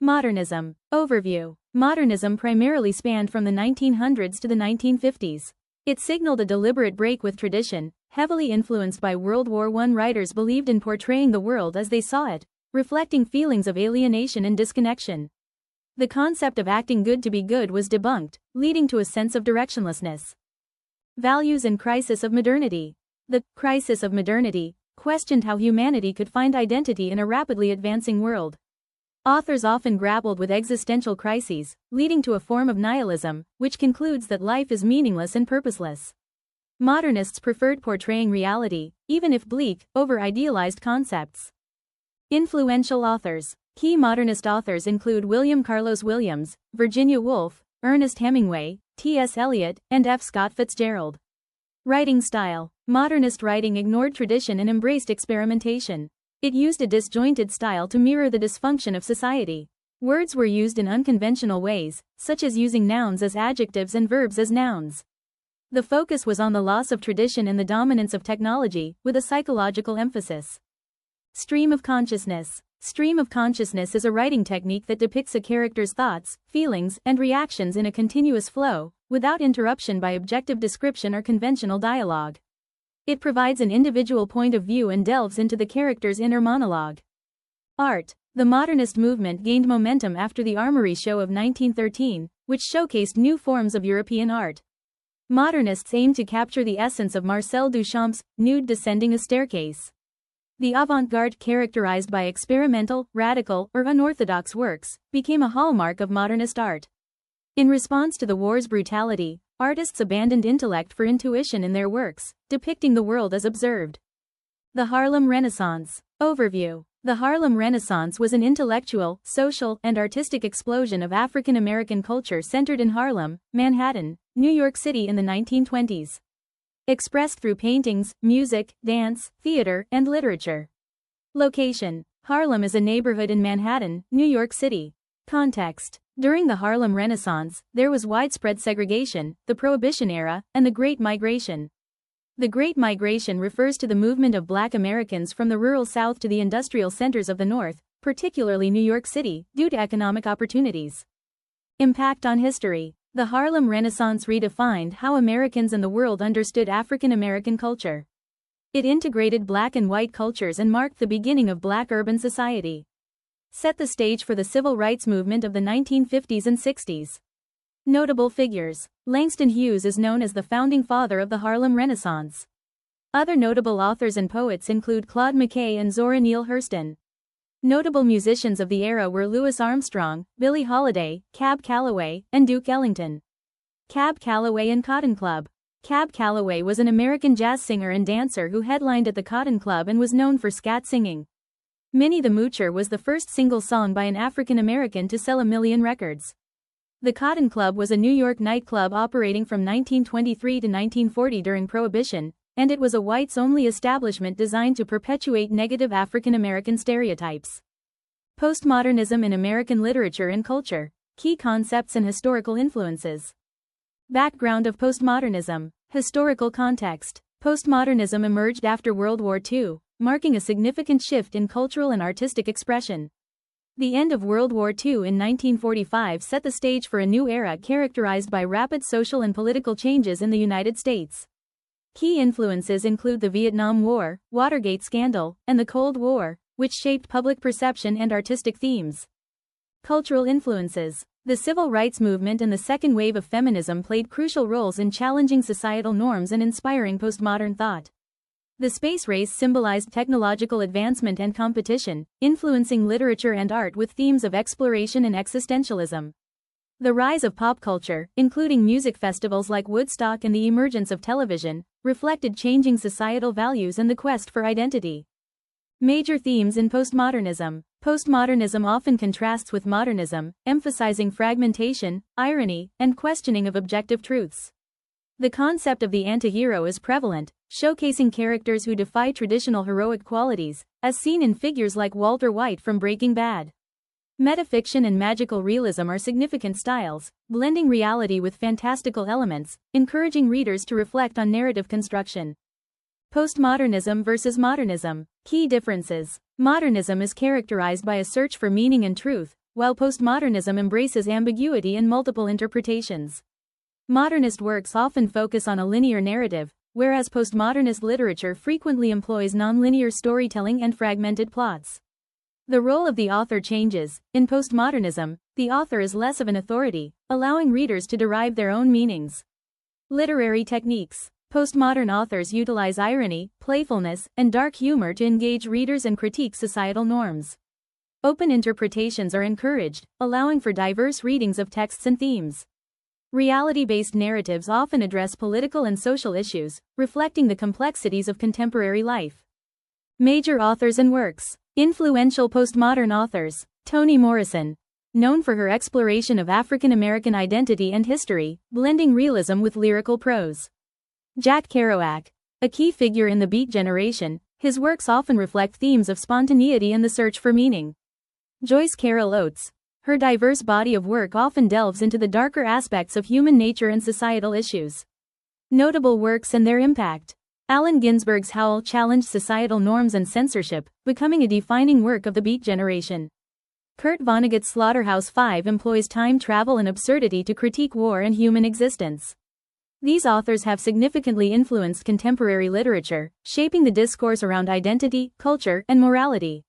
Modernism. Overview. Modernism primarily spanned from the 1900s to the 1950s. It signaled a deliberate break with tradition, heavily influenced by World War I. Writers believed in portraying the world as they saw it, reflecting feelings of alienation and disconnection. The concept of acting good to be good was debunked, leading to a sense of directionlessness. Values and crisis of modernity. The crisis of modernity questioned how humanity could find identity in a rapidly advancing world. Authors often grappled with existential crises, leading to a form of nihilism, which concludes that life is meaningless and purposeless. Modernists preferred portraying reality, even if bleak, over idealized concepts. Influential authors. Key modernist authors include William Carlos Williams, Virginia Woolf, Ernest Hemingway, T.S. Eliot, and F. Scott Fitzgerald. Writing style. Modernist writing ignored tradition and embraced experimentation. It used a disjointed style to mirror the dysfunction of society. Words were used in unconventional ways, such as using nouns as adjectives and verbs as nouns. The focus was on the loss of tradition and the dominance of technology, with a psychological emphasis. Stream of consciousness. Stream of consciousness is a writing technique that depicts a character's thoughts, feelings, and reactions in a continuous flow, without interruption by objective description or conventional dialogue. It provides an individual point of view and delves into the character's inner monologue. Art. The modernist movement gained momentum after the Armory Show of 1913, which showcased new forms of European art. Modernists aimed to capture the essence of Marcel Duchamp's Nude Descending a Staircase. The avant-garde, characterized by experimental, radical, or unorthodox works, became a hallmark of modernist art. In response to the war's brutality, artists abandoned intellect for intuition in their works, depicting the world as observed. The Harlem Renaissance. Overview. The Harlem Renaissance was an intellectual, social, and artistic explosion of African American culture centered in Harlem, Manhattan, New York City in the 1920s. Expressed through paintings, music, dance, theater, and literature. Location. Harlem is a neighborhood in Manhattan, New York City. Context. During the Harlem Renaissance, there was widespread segregation, the Prohibition era, and the Great Migration. The Great Migration refers to the movement of Black Americans from the rural South to the industrial centers of the North, particularly New York City, due to economic opportunities. Impact on history. The Harlem Renaissance redefined how Americans and the world understood African American culture. It integrated Black and white cultures and marked the beginning of Black urban society. Set the stage for the civil rights movement of the 1950s and 60s. Notable figures. Langston Hughes is known as the founding father of the Harlem Renaissance. Other notable authors and poets include Claude McKay and Zora Neale Hurston. Notable musicians of the era were Louis Armstrong, Billie Holiday, Cab Calloway, and Duke Ellington. Cab Calloway and Cotton Club. Cab Calloway was an American jazz singer and dancer who headlined at the Cotton Club and was known for scat singing. Minnie the Moocher was the first single song by an African American to sell 1 million records. The Cotton Club was a New York nightclub operating from 1923 to 1940 during Prohibition, and it was a whites-only establishment designed to perpetuate negative African American stereotypes. Postmodernism in American literature and culture. Key concepts and historical influences. Background of postmodernism. Historical context. Postmodernism emerged after World War II, marking a significant shift in cultural and artistic expression. The end of World War II in 1945 set the stage for a new era characterized by rapid social and political changes in the United States. Key influences include the Vietnam War, Watergate scandal, and the Cold War, which shaped public perception and artistic themes. Cultural influences. The civil rights movement and the second wave of feminism played crucial roles in challenging societal norms and inspiring postmodern thought. The space race symbolized technological advancement and competition, influencing literature and art with themes of exploration and existentialism. The rise of pop culture, including music festivals like Woodstock and the emergence of television, reflected changing societal values and the quest for identity. Major themes in postmodernism. Postmodernism often contrasts with modernism, emphasizing fragmentation, irony, and questioning of objective truths. The concept of the anti-hero is prevalent, showcasing characters who defy traditional heroic qualities, as seen in figures like Walter White from Breaking Bad. Metafiction and magical realism are significant styles, blending reality with fantastical elements, encouraging readers to reflect on narrative construction. Postmodernism versus modernism. Key differences. Modernism is characterized by a search for meaning and truth, while postmodernism embraces ambiguity and multiple interpretations. Modernist works often focus on a linear narrative, whereas postmodernist literature frequently employs nonlinear storytelling and fragmented plots. The role of the author changes. In postmodernism, the author is less of an authority, allowing readers to derive their own meanings. Literary techniques. Postmodern authors utilize irony, playfulness, and dark humor to engage readers and critique societal norms. Open interpretations are encouraged, allowing for diverse readings of texts and themes. Reality-based narratives often address political and social issues, reflecting the complexities of contemporary life. Major authors and works. Influential postmodern authors. Toni Morrison. Known for her exploration of African American identity and history, blending realism with lyrical prose. Jack Kerouac. A key figure in the Beat generation, his works often reflect themes of spontaneity and the search for meaning. Joyce Carol Oates. Her diverse body of work often delves into the darker aspects of human nature and societal issues. Notable works and their impact. Allen Ginsberg's Howl challenged societal norms and censorship, becoming a defining work of the Beat generation. Kurt Vonnegut's Slaughterhouse-Five employs time travel and absurdity to critique war and human existence. These authors have significantly influenced contemporary literature, shaping the discourse around identity, culture, and morality.